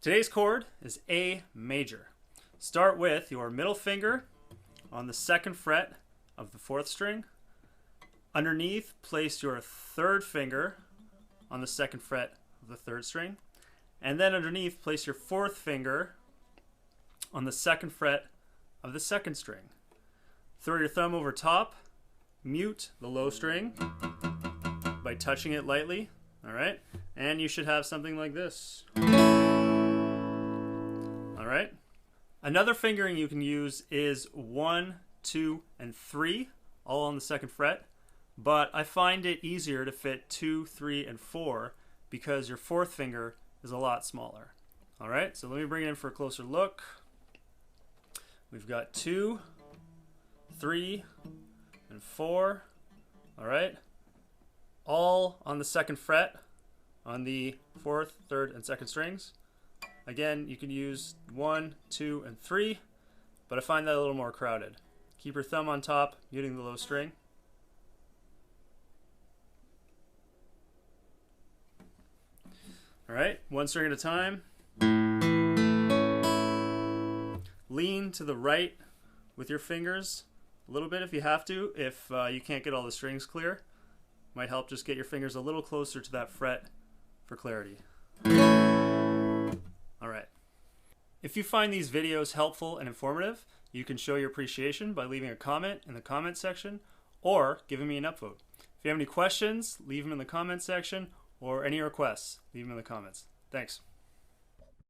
Today's chord is A major. Start with your middle finger on the 2nd fret of the 4th string. Underneath, place your 3rd finger on the 2nd fret of the 3rd string. And then underneath, place your 4th finger on the 2nd fret of the 2nd string. Throw your thumb over top, mute the low string by touching it lightly, all right? And you should have something like this. All right? Another fingering you can use is 1, 2, and 3, all on the 2nd fret, but I find it easier to fit 2, 3, and 4 because your 4th finger is a lot smaller. All right, so let me bring it in for a closer look. We've got 2, 3, and 4, all right? All on the 2nd fret on the 4th, 3rd, and 2nd strings. Again, you can use 1, 2, and 3, but I find that a little more crowded. Keep your thumb on top, muting the low string. All right, one string at a time. Lean to the right with your fingers a little bit if you have to. If you can't get all the strings clear, might help just get your fingers a little closer to that fret for clarity. All right. If you find these videos helpful and informative, you can show your appreciation by leaving a comment in the comment section or giving me an upvote. If you have any questions, leave them in the comment section, or any requests, leave them in the comments. Thanks.